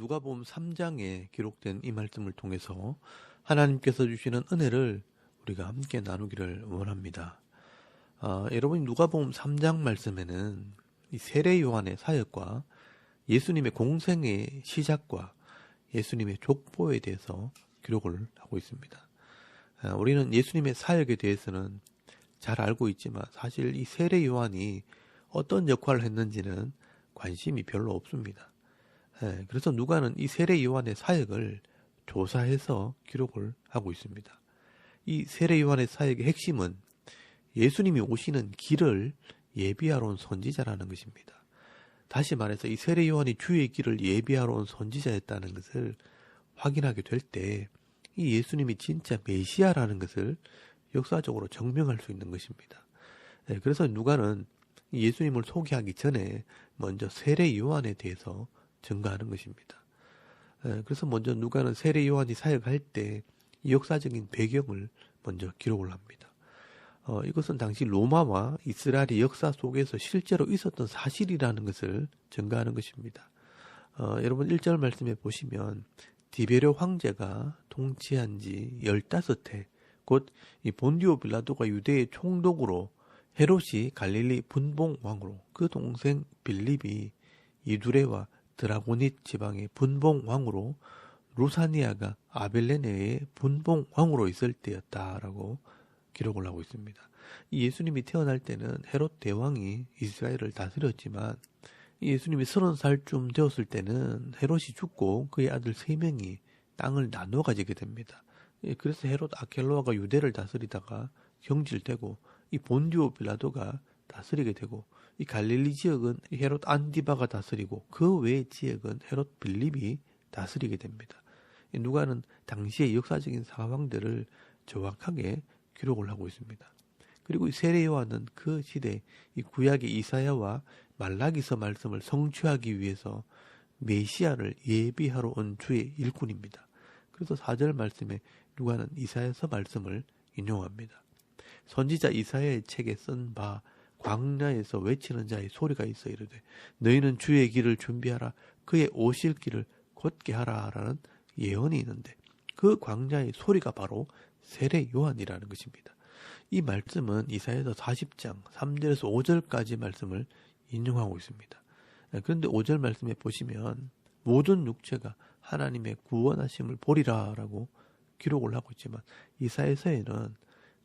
누가복음 3장에 기록된 이 말씀을 통해서 하나님께서 주시는 은혜를 우리가 함께 나누기를 원합니다. 여러분, 누가복음 3장 말씀에는 이 세례 요한의 사역과 예수님의 공생의 시작과 예수님의 족보에 대해서 기록을 하고 있습니다. 우리는 예수님의 사역에 대해서는 잘 알고 있지만 사실 이 세례 요한이 어떤 역할을 했는지는 관심이 별로 없습니다. 그래서 누가는 이 세례 요한의 사역을 조사해서 기록을 하고 있습니다. 이 세례 요한의 사역의 핵심은 예수님이 오시는 길을 예비하러 온 선지자라는 것입니다. 다시 말해서 이 세례 요한이 주의 길을 예비하러 온 선지자였다는 것을 확인하게 될 때 이 예수님이 진짜 메시아라는 것을 역사적으로 증명할 수 있는 것입니다. 그래서 누가는 예수님을 소개하기 전에 먼저 세례 요한에 대해서 증거하는 것입니다. 그래서 먼저 누가는 세례 요한이 사역할 때 이 역사적인 배경을 먼저 기록을 합니다. 이것은 당시 로마와 이스라엘의 역사 속에서 실제로 있었던 사실이라는 것을 증거하는 것입니다. 여러분 1절 말씀에 보시면 디베르 황제가 통치한 지 15해 곧 이 본디오 빌라도가 유대의 총독으로 헤롯이 갈릴리 분봉왕으로 그 동생 빌립이 이두레와 드라고닛 지방의 분봉왕으로 루사니아가 아벨레네의 분봉왕으로 있을 때였다라고 기록을 하고 있습니다. 예수님이 태어날 때는 헤롯 대왕이 이스라엘을 다스렸지만 예수님이 30살쯤 되었을 때는 헤롯이 죽고 그의 아들 3명이 땅을 나누어 가지게 됩니다. 그래서 헤롯 아켈로아가 유대를 다스리다가 경질되고 이 본디오 빌라도가 다스리게 되고 이 갈릴리 지역은 헤롯 안디바가 다스리고 그 외의 지역은 헤롯 빌립이 다스리게 됩니다. 누가는 당시의 역사적인 상황들을 정확하게 기록을 하고 있습니다. 그리고 이 세례 요한은 그 시대 이 구약의 이사야와 말라기서 말씀을 성취하기 위해서 메시아를 예비하러 온 주의 일꾼입니다. 그래서 4절 말씀에 누가는 이사야서 말씀을 인용합니다. 선지자 이사야의 책에 쓴 바 광야에서 외치는 자의 소리가 있어 이르되 너희는 주의 길을 준비하라 그의 오실 길을 곧게 하라 라는 예언이 있는데 그 광야의 소리가 바로 세례 요한이라는 것입니다. 이 말씀은 이사야서 40장 3절에서 5절까지 말씀을 인용하고 있습니다. 그런데 5절 말씀에 보시면 모든 육체가 하나님의 구원하심을 보리라 라고 기록을 하고 있지만 이사야서에는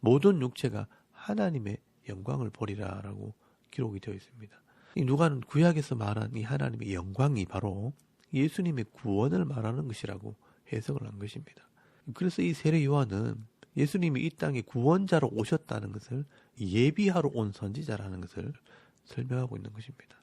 모든 육체가 하나님의 영광을 보리라 라고 기록이 되어 있습니다. 이 누가는 구약에서 말한 이 하나님의 영광이 바로 예수님의 구원을 말하는 것이라고 해석을 한 것입니다. 그래서 이 세례 요한은 예수님이 이 땅에 구원자로 오셨다는 것을 예비하러 온 선지자라는 것을 설명하고 있는 것입니다.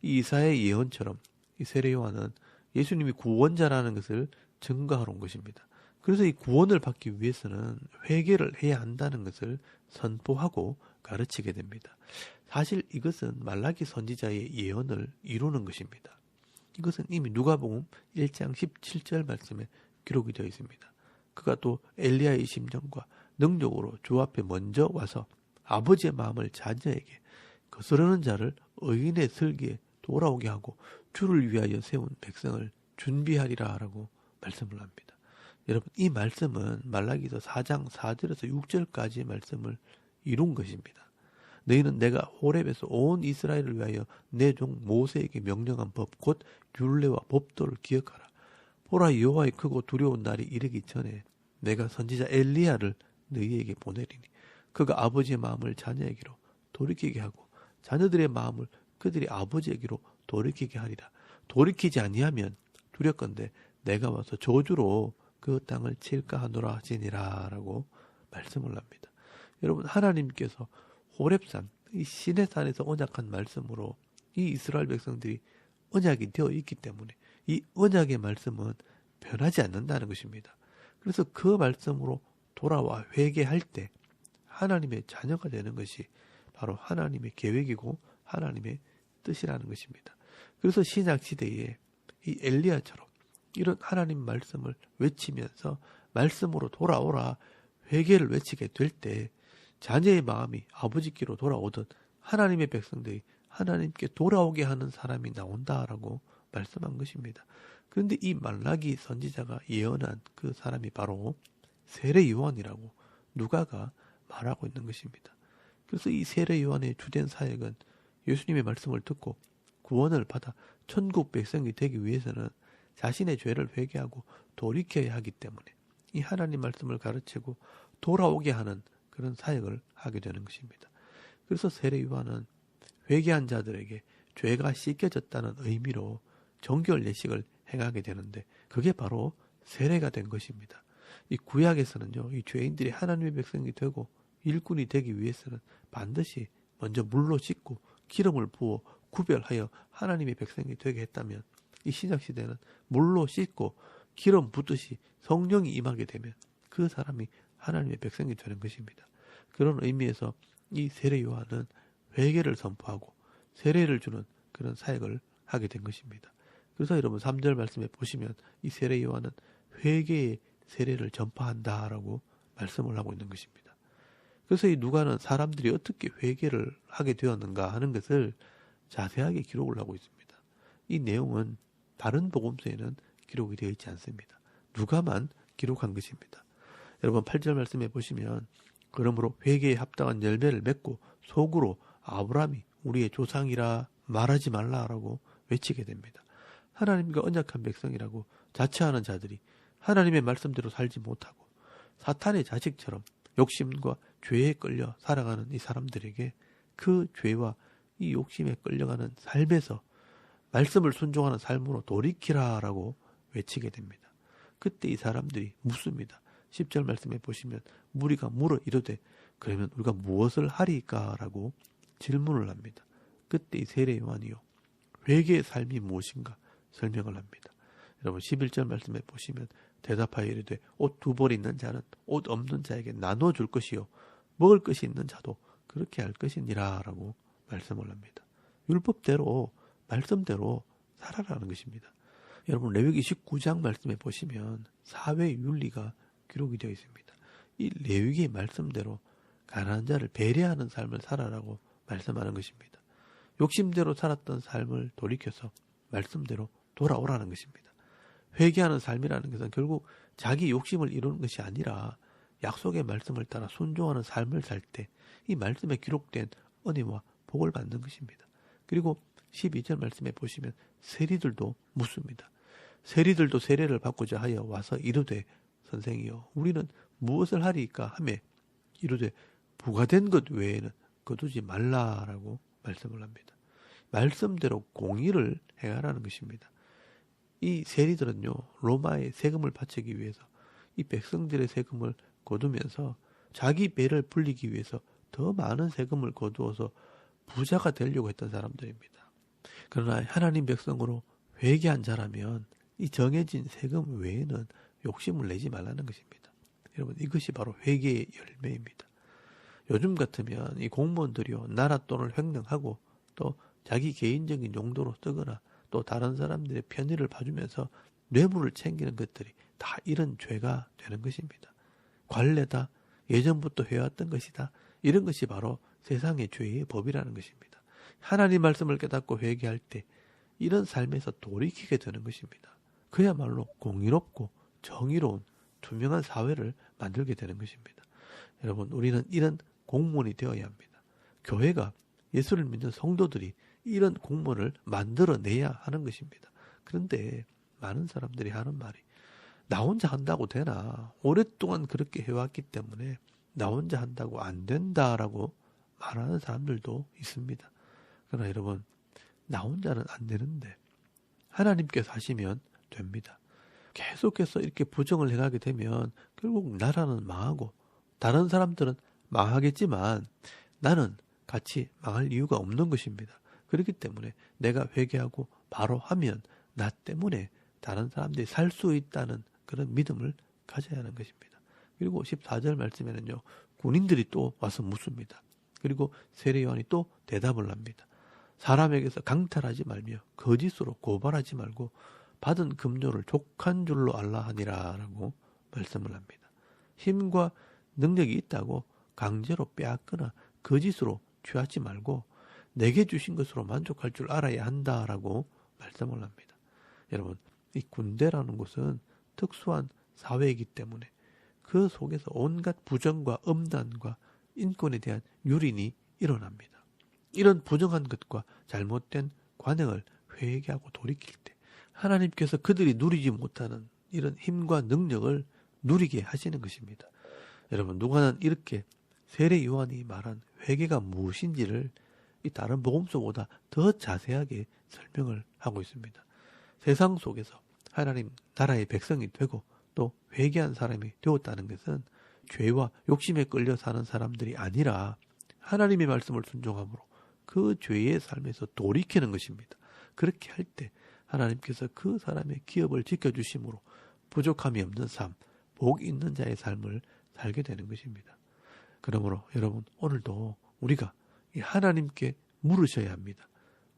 이 이사야의 예언처럼 이 세례 요한은 예수님이 구원자라는 것을 증거하러 온 것입니다. 그래서 이 구원을 받기 위해서는 회개를 해야 한다는 것을 선포하고 가르치게 됩니다. 사실 이것은 말라기 선지자의 예언을 이루는 것입니다. 이것은 이미 누가복음 1장 17절 말씀에 기록이 되어 있습니다. 그가 또 엘리야의 심정과 능력으로 주 앞에 먼저 와서 아버지의 마음을 자녀에게 거스르는 자를 의인의 슬기에 돌아오게 하고 주를 위하여 세운 백성을 준비하리라 라고 말씀을 합니다. 여러분 이 말씀은 말라기서 4장 4절에서 6절까지의 말씀을 이룬 것입니다. 너희는 내가 호렙에서 온 이스라엘을 위하여 내 종 모세에게 명령한 법 곧 율례와 법도를 기억하라. 보라 여호와의 크고 두려운 날이 이르기 전에 내가 선지자 엘리야를 너희에게 보내리니 그가 아버지의 마음을 자녀에게로 돌이키게 하고 자녀들의 마음을 그들의 아버지에게로 돌이키게 하리라. 돌이키지 아니하면 두렵건대 내가 와서 저주로 그 땅을 칠까 하노라 하시니라 라고 말씀을 합니다. 여러분 하나님께서 호렙산 이 시내산에서 언약한 말씀으로 이 이스라엘 백성들이 언약이 되어 있기 때문에 이 언약의 말씀은 변하지 않는다는 것입니다. 그래서 그 말씀으로 돌아와 회개할 때 하나님의 자녀가 되는 것이 바로 하나님의 계획이고 하나님의 뜻이라는 것입니다. 그래서 신약 시대에 이 엘리야처럼 이런 하나님 말씀을 외치면서 말씀으로 돌아오라 회개를 외치게 될 때 자녀의 마음이 아버지께로 돌아오듯 하나님의 백성들이 하나님께 돌아오게 하는 사람이 나온다라고 말씀한 것입니다. 그런데 이 말라기 선지자가 예언한 그 사람이 바로 세례 요한이라고 누가가 말하고 있는 것입니다. 그래서 이 세례 요한의 주된 사역은 예수님의 말씀을 듣고 구원을 받아 천국 백성이 되기 위해서는 자신의 죄를 회개하고 돌이켜야 하기 때문에 이 하나님 말씀을 가르치고 돌아오게 하는 그런 사역을 하게 되는 것입니다. 그래서 세례 요한은 회개한 자들에게 죄가 씻겨졌다는 의미로 정결 예식을 행하게 되는데 그게 바로 세례가 된 것입니다. 이 구약에서는요, 이 죄인들이 하나님의 백성이 되고 일꾼이 되기 위해서는 반드시 먼저 물로 씻고 기름을 부어 구별하여 하나님의 백성이 되게 했다면 이 신약시대는 물로 씻고 기름 붓듯이 성령이 임하게 되면 그 사람이 하나님의 백성이 되는 것입니다. 그런 의미에서 이 세례 요한은 회개를 선포하고 세례를 주는 그런 사역을 하게 된 것입니다. 그래서 여러분 3절 말씀에 보시면 이 세례 요한은 회개의 세례를 전파한다라고 말씀을 하고 있는 것입니다. 그래서 이 누가는 사람들이 어떻게 회개를 하게 되었는가 하는 것을 자세하게 기록을 하고 있습니다. 이 내용은 다른 복음서에는 기록이 되어 있지 않습니다. 누가만 기록한 것입니다. 여러분 8절 말씀에 보시면 그러므로 회개에 합당한 열매를 맺고 속으로 아브라함이 우리의 조상이라 말하지 말라라고 외치게 됩니다. 하나님과 언약한 백성이라고 자처하는 자들이 하나님의 말씀대로 살지 못하고 사탄의 자식처럼 욕심과 죄에 끌려 살아가는 이 사람들에게 그 죄와 이 욕심에 끌려가는 삶에서 말씀을 순종하는 삶으로 돌이키라라고 외치게 됩니다. 그때 이 사람들이 묻습니다. 10절 말씀에 보시면 무리가 물어 이르되 그러면 우리가 무엇을 하리까라고 질문을 합니다. 그때 이 세례 요한이요 회개의 삶이 무엇인가 설명을 합니다. 여러분 11절 말씀에 보시면 대답하여 이르되 옷 2벌 있는 자는 옷 없는 자에게 나눠줄 것이요 먹을 것이 있는 자도 그렇게 할 것이니라 라고 말씀을 합니다. 율법대로 말씀대로 살아라는 것입니다. 여러분 레위기 19장 말씀에 보시면 사회 윤리가 기록이 되어 있습니다. 이 레위기의 말씀대로 가난한 자를 배려하는 삶을 살아라고 말씀하는 것입니다. 욕심대로 살았던 삶을 돌이켜서 말씀대로 돌아오라는 것입니다. 회개하는 삶이라는 것은 결국 자기 욕심을 이루는 것이 아니라 약속의 말씀을 따라 순종하는 삶을 살 때 이 말씀에 기록된 은혜와 복을 받는 것입니다. 그리고 12절 말씀에 보시면 세리들도 묻습니다. 세리들도 세례를 받고자 하여 와서 이르되 선생이여 우리는 무엇을 하리까 하매 이르되 부과된 것 외에는 거두지 말라라고 말씀을 합니다. 말씀대로 공의를 행하라는 것입니다. 이 세리들은요 로마의 세금을 바치기 위해서 이 백성들의 세금을 거두면서 자기 배를 불리기 위해서 더 많은 세금을 거두어서 부자가 되려고 했던 사람들입니다. 그러나 하나님 백성으로 회개한 자라면 이 정해진 세금 외에는 욕심을 내지 말라는 것입니다. 여러분 이것이 바로 회개의 열매입니다. 요즘 같으면 이 공무원들이요 나라 돈을 횡령하고 또 자기 개인적인 용도로 쓰거나 또 다른 사람들의 편의를 봐주면서 뇌물을 챙기는 것들이 다 이런 죄가 되는 것입니다. 관례다, 예전부터 해왔던 것이다. 이런 것이 바로 세상의 죄의 법이라는 것입니다. 하나님 말씀을 깨닫고 회개할 때 이런 삶에서 돌이키게 되는 것입니다. 그야말로 공의롭고 정의로운 투명한 사회를 만들게 되는 것입니다. 여러분 우리는 이런 공무원이 되어야 합니다. 교회가 예수를 믿는 성도들이 이런 공무원을 만들어내야 하는 것입니다. 그런데 많은 사람들이 하는 말이 나 혼자 한다고 되나? 오랫동안 그렇게 해왔기 때문에 나 혼자 한다고 안 된다라고 말하는 사람들도 있습니다. 그러나 여러분 나 혼자는 안 되는데 하나님께서 하시면 됩니다. 계속해서 이렇게 부정을 해가게 되면 결국 나라는 망하고 다른 사람들은 망하겠지만 나는 같이 망할 이유가 없는 것입니다. 그렇기 때문에 내가 회개하고 바로 하면 나 때문에 다른 사람들이 살 수 있다는 그런 믿음을 가져야 하는 것입니다. 그리고 14절 말씀에는요. 군인들이 또 와서 묻습니다. 그리고 세례 요한이 또 대답을 합니다. 사람에게서 강탈하지 말며 거짓으로 고발하지 말고 받은 급료를 족한 줄로 알라 하니라 라고 말씀을 합니다. 힘과 능력이 있다고 강제로 빼앗거나 거짓으로 취하지 말고 내게 주신 것으로 만족할 줄 알아야 한다라고 말씀을 합니다. 여러분 이 군대라는 곳은 특수한 사회이기 때문에 그 속에서 온갖 부정과 음란과 인권에 대한 유린이 일어납니다. 이런 부정한 것과 잘못된 관행을 회개하고 돌이킬 때 하나님께서 그들이 누리지 못하는 이런 힘과 능력을 누리게 하시는 것입니다. 여러분, 누가는 이렇게 세례 요한이 말한 회개가 무엇인지를 이 다른 복음서보다 더 자세하게 설명을 하고 있습니다. 세상 속에서 하나님 나라의 백성이 되고 또 회개한 사람이 되었다는 것은 죄와 욕심에 끌려 사는 사람들이 아니라 하나님의 말씀을 순종함으로 그 죄의 삶에서 돌이키는 것입니다. 그렇게 할 때 하나님께서 그 사람의 기업을 지켜주심으로 부족함이 없는 삶, 복 있는 자의 삶을 살게 되는 것입니다. 그러므로 여러분, 오늘도 우리가 하나님께 물으셔야 합니다.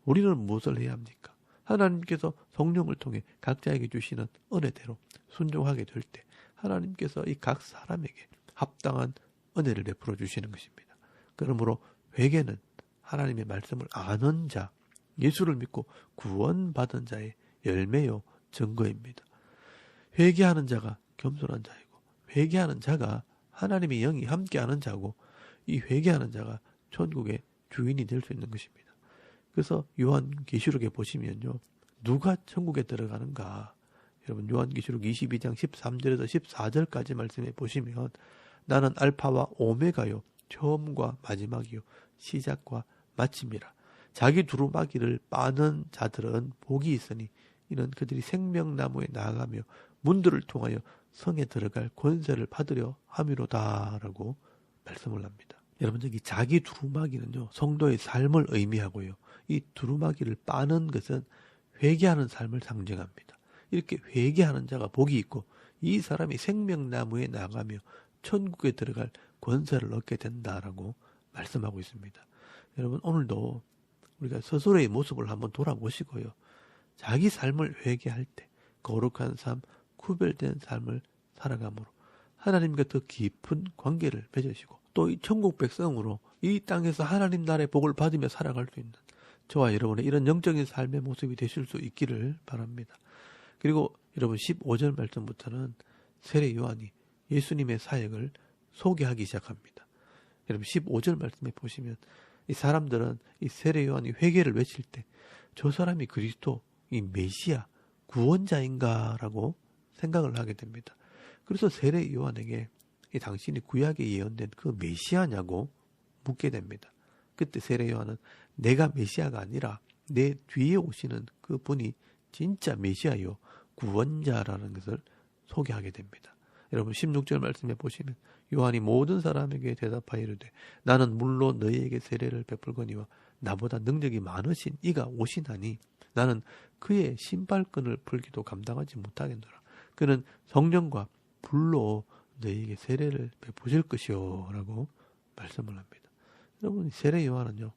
우리는 무엇을 해야 합니까? 하나님께서 성령을 통해 각자에게 주시는 은혜대로 순종하게 될 때 하나님께서 이 각 사람에게 합당한 은혜를 베풀어 주시는 것입니다. 그러므로 회개는 하나님의 말씀을 아는 자, 예수를 믿고 구원받은 자의 열매요 증거입니다. 회개하는 자가 겸손한 자이고 회개하는 자가 하나님의 영이 함께하는 자고 이 회개하는 자가 천국의 주인이 될 수 있는 것입니다. 그래서 요한계시록에 보시면요, 누가 천국에 들어가는가? 여러분, 요한계시록 22장 13절에서 14절까지 말씀해 보시면 나는 알파와 오메가요 처음과 마지막이요 시작과 마침이라. 자기 두루마기를 빠는 자들은 복이 있으니 이는 그들이 생명나무에 나아가며 문들을 통하여 성에 들어갈 권세를 받으려 함이로다라고 말씀을 합니다. 여러분, 여기 자기 두루마기는요 성도의 삶을 의미하고요, 이 두루마기를 빠는 것은 회개하는 삶을 상징합니다. 이렇게 회개하는 자가 복이 있고 이 사람이 생명나무에 나가며 천국에 들어갈 권세를 얻게 된다라고 말씀하고 있습니다. 여러분, 오늘도 우리가 스스로의 모습을 한번 돌아보시고요, 자기 삶을 회개할 때 거룩한 삶, 구별된 삶을 살아감으로 하나님과 더 깊은 관계를 맺으시고 또 이 천국 백성으로 이 땅에서 하나님 나라의 복을 받으며 살아갈 수 있는 저와 여러분의 이런 영적인 삶의 모습이 되실 수 있기를 바랍니다. 그리고 여러분, 15절 말씀부터는 세례 요한이 예수님의 사역을 소개하기 시작합니다. 여러분, 15절 말씀에 보시면 이 사람들은 이 세례 요한이 회개를 외칠 때 저 사람이 그리스도, 이 메시아, 구원자인가라고 생각을 하게 됩니다. 그래서 세례 요한에게 이 당신이 구약에 예언된 그 메시아냐고 묻게 됩니다. 그때 세례 요한은 내가 메시아가 아니라 내 뒤에 오시는 그 분이 진짜 메시아요 구원자라는 것을 소개하게 됩니다. 여러분, 16절 말씀에 보시면 요한이 모든 사람에게 대답하여 이르되 나는 물로 너희에게 세례를 베풀거니와 나보다 능력이 많으신 이가 오시나니 나는 그의 신발끈을 풀기도 감당하지 못하겠노라. 그는 성령과 불로 너희에게 세례를 베푸실 것이요 라고 말씀을 합니다. 여러분, 세례 요한은요,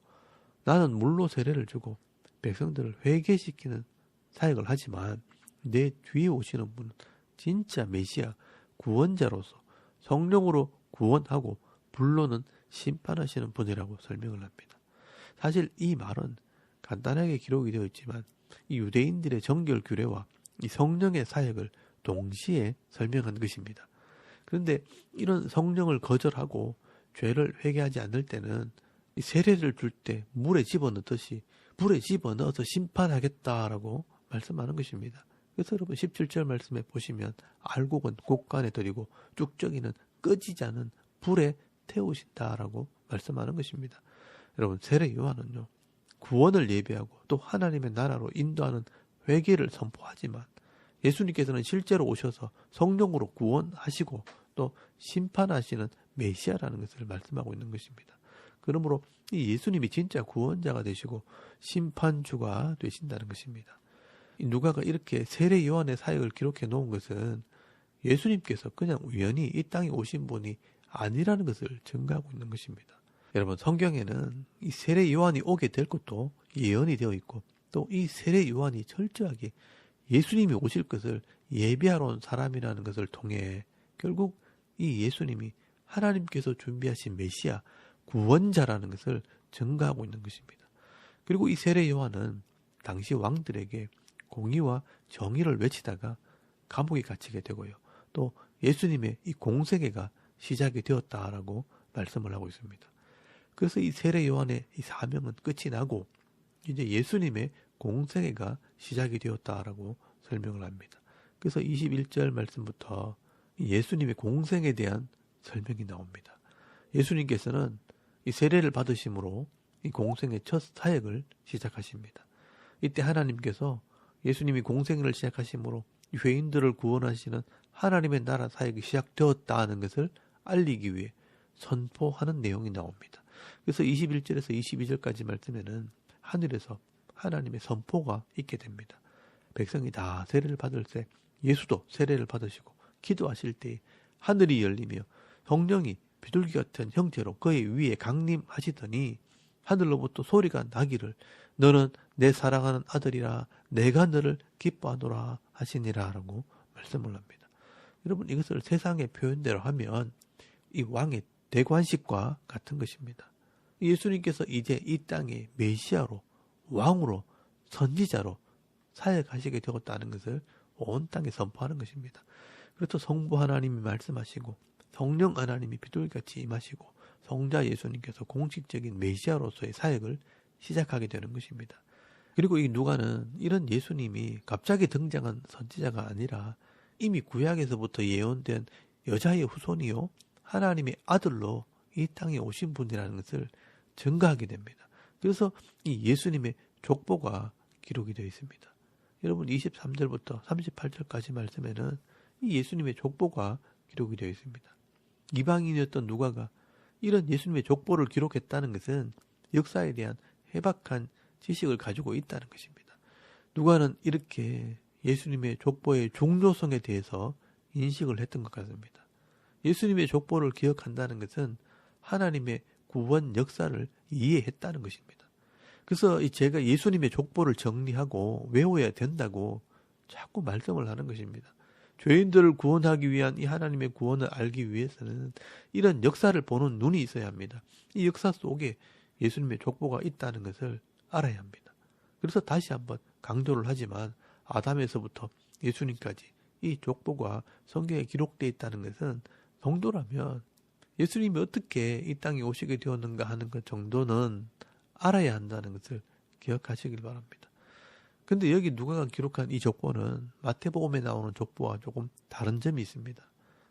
나는 물로 세례를 주고 백성들을 회개시키는 사역을 하지만 내 뒤에 오시는 분은 진짜 메시아 구원자로서 성령으로 구원하고 불로는 심판하시는 분이라고 설명을 합니다. 사실 이 말은 간단하게 기록이 되어 있지만 이 유대인들의 정결 규례와 이 성령의 사역을 동시에 설명한 것입니다. 그런데 이런 성령을 거절하고 죄를 회개하지 않을 때는 이 세례를 줄 때 물에 집어넣듯이 불에 집어넣어서 심판하겠다라고 말씀하는 것입니다. 그래서 여러분, 17절 말씀에 보시면 알곡은 곡간에 들이고 쭉저기는 꺼지지 않은 불에 태우신다라고 말씀하는 것입니다. 여러분, 세례 요한은요, 구원을 예배하고 또 하나님의 나라로 인도하는 회개를 선포하지만 예수님께서는 실제로 오셔서 성령으로 구원하시고 또 심판하시는 메시아라는 것을 말씀하고 있는 것입니다. 그러므로 이 예수님이 진짜 구원자가 되시고 심판주가 되신다는 것입니다. 이 누가가 이렇게 세례 요한의 사역을 기록해 놓은 것은 예수님께서 그냥 우연히 이 땅에 오신 분이 아니라는 것을 증거하고 있는 것입니다. 여러분, 성경에는 이 세례 요한이 오게 될 것도 예언이 되어 있고 또 이 세례 요한이 철저하게 예수님이 오실 것을 예비하러 온 사람이라는 것을 통해 결국 이 예수님이 하나님께서 준비하신 메시아 구원자라는 것을 증거하고 있는 것입니다. 그리고 이 세례 요한은 당시 왕들에게 공의와 정의를 외치다가 감옥에 갇히게 되고요. 또 예수님의 이 공생애가 시작이 되었다라고 말씀을 하고 있습니다. 그래서 이 세례 요한의 이 사명은 끝이 나고 이제 예수님의 공생애가 시작이 되었다라고 설명을 합니다. 그래서 21절 말씀부터 예수님의 공생에 대한 설명이 나옵니다. 예수님께서는 이 세례를 받으심으로 이 공생의 첫 사역을 시작하십니다. 이때 하나님께서 예수님이 공생을 시작하심으로 죄인들을 구원하시는 하나님의 나라 사역이 시작되었다는 것을 알리기 위해 선포하는 내용이 나옵니다. 그래서 21절에서 22절까지 말씀에는 하늘에서 하나님의 선포가 있게 됩니다. 백성이 다 세례를 받을 때 예수도 세례를 받으시고 기도하실 때 하늘이 열리며 성령이 비둘기 같은 형태로 그의 위에 강림하시더니 하늘로부터 소리가 나기를 너는 내 사랑하는 아들이라 내가 너를 기뻐하노라 하시니라 라고 말씀을 합니다. 여러분 이것을 세상의 표현대로 하면 이 왕의 대관식과 같은 것입니다. 예수님께서 이제 이 땅의 메시아로 왕으로 선지자로 사역하시게 되었다는 것을 온 땅에 선포하는 것입니다. 그래서 성부 하나님이 말씀하시고 성령 하나님이 비둘기같이 임하시고 성자 예수님께서 공식적인 메시아로서의 사역을 시작하게 되는 것입니다. 그리고 이 누가는 이런 예수님이 갑자기 등장한 선지자가 아니라 이미 구약에서부터 예언된 여자의 후손이요 하나님의 아들로 이 땅에 오신 분이라는 것을 증거하게 됩니다. 그래서 이 예수님의 족보가 기록이 되어 있습니다. 여러분 23절부터 38절까지 말씀에는 이 예수님의 족보가 기록이 되어 있습니다. 이방인이었던 누가가 이런 예수님의 족보를 기록했다는 것은 역사에 대한 해박한 지식을 가지고 있다는 것입니다. 누가는 이렇게 예수님의 족보의 중요성에 대해서 인식을 했던 것 같습니다. 예수님의 족보를 기억한다는 것은 하나님의 구원 역사를 이해했다는 것입니다. 그래서 제가 예수님의 족보를 정리하고 외워야 된다고 자꾸 말씀을 하는 것입니다. 죄인들을 구원하기 위한 이 하나님의 구원을 알기 위해서는 이런 역사를 보는 눈이 있어야 합니다. 이 역사 속에 예수님의 족보가 있다는 것을 알아야 합니다. 그래서 다시 한번 강조를 하지만 아담에서부터 예수님까지 이 족보가 성경에 기록되어 있다는 것은 성도라면 예수님이 어떻게 이 땅에 오시게 되었는가 하는 것 정도는 알아야 한다는 것을 기억하시길 바랍니다. 근데 여기 누가가 기록한 이 족보는 마태복음에 나오는 족보와 조금 다른 점이 있습니다.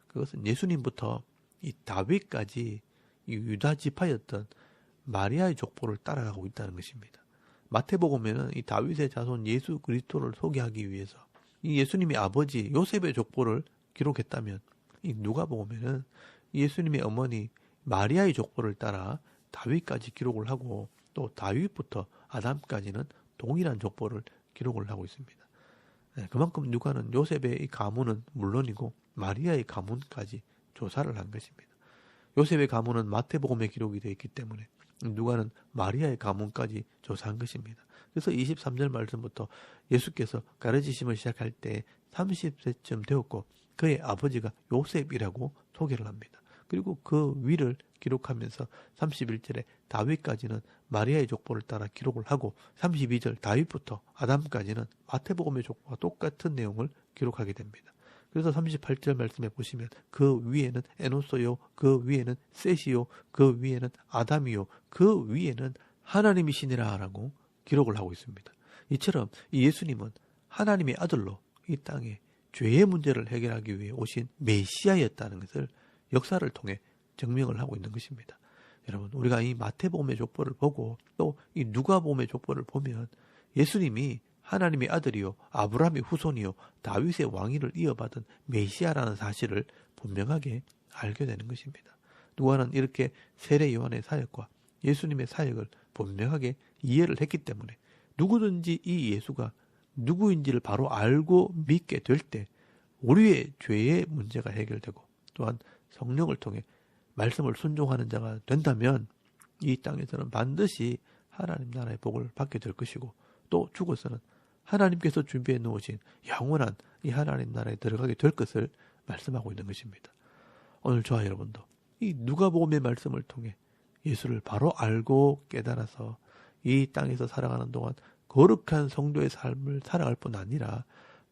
그것은 예수님부터 이 다윗까지 이 유다 지파였던 마리아의 족보를 따라가고 있다는 것입니다. 마태복음에는 이 다윗의 자손 예수 그리스도를 소개하기 위해서 이 예수님의 아버지 요셉의 족보를 기록했다면 이 누가복음에는 예수님의 어머니 마리아의 족보를 따라 다윗까지 기록을 하고 또 다윗부터 아담까지는 동일한 족보를 기록을 하고 있습니다. 그만큼 누가는 요셉의 이 가문은 물론이고 마리아의 가문까지 조사를 한 것입니다. 요셉의 가문은 마태복음에 기록이 되어 있기 때문에 누가는 마리아의 가문까지 조사한 것입니다. 그래서 23절 말씀부터 예수께서 가르치심을 시작할 때 30세쯤 되었고 그의 아버지가 요셉이라고 소개를 합니다. 그리고 그 위를 기록하면서 31절에 다윗까지는 마리아의 족보를 따라 기록을 하고 32절 다윗부터 아담까지는 마태복음의 족보와 똑같은 내용을 기록하게 됩니다. 그래서 38절 말씀에 보시면 그 위에는 에노소요, 그 위에는 셋이요, 그 위에는 아담이요, 그 위에는 하나님이시니라 라고 기록을 하고 있습니다. 이처럼 이 예수님은 하나님의 아들로 이 땅에 죄의 문제를 해결하기 위해 오신 메시아였다는 것을 역사를 통해 증명을 하고 있는 것입니다. 여러분 우리가 이 마태복음의 족보를 보고 또 이 누가복음의 족보를 보면 예수님이 하나님의 아들이요 아브라함의 후손이요 다윗의 왕위를 이어받은 메시아라는 사실을 분명하게 알게 되는 것입니다. 누가는 이렇게 세례 요한의 사역과 예수님의 사역을 분명하게 이해를 했기 때문에 누구든지 이 예수가 누구인지를 바로 알고 믿게 될 때 우리의 죄의 문제가 해결되고 또한 성령을 통해 말씀을 순종하는 자가 된다면 이 땅에서는 반드시 하나님 나라의 복을 받게 될 것이고 또 죽어서는 하나님께서 준비해 놓으신 영원한 이 하나님 나라에 들어가게 될 것을 말씀하고 있는 것입니다. 오늘 저와 여러분도 이 누가복음의 말씀을 통해 예수를 바로 알고 깨달아서 이 땅에서 살아가는 동안 거룩한 성도의 삶을 살아갈 뿐 아니라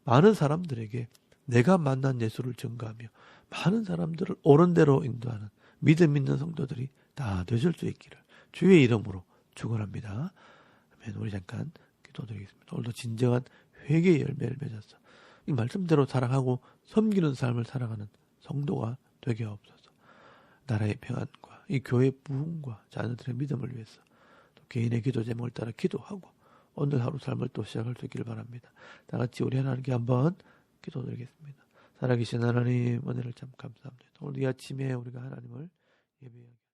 많은 사람들에게 내가 만난 예수를 증거하며 많은 사람들을 옳은 대로 인도하는 믿음 있는 성도들이 다 되실 수 있기를 주의 이름으로 축원합니다. 아멘. 우리 잠깐 기도드리겠습니다. 오늘도 진정한 회개의 열매를 맺어서 이 말씀대로 사랑하고 섬기는 삶을 살아가는 성도가 되게 하옵소서. 나라의 평안과 이 교회의 부흥과 자녀들의 믿음을 위해서 또 개인의 기도 제목을 따라 기도하고 오늘 하루 삶을 또 시작할 수 있기를 바랍니다. 다 같이 우리 하나님께 한번 기도드리겠습니다. 살아계신 하나님 은혜를 참 감사합니다. 오늘 이 아침에 우리가 하나님을 예배하게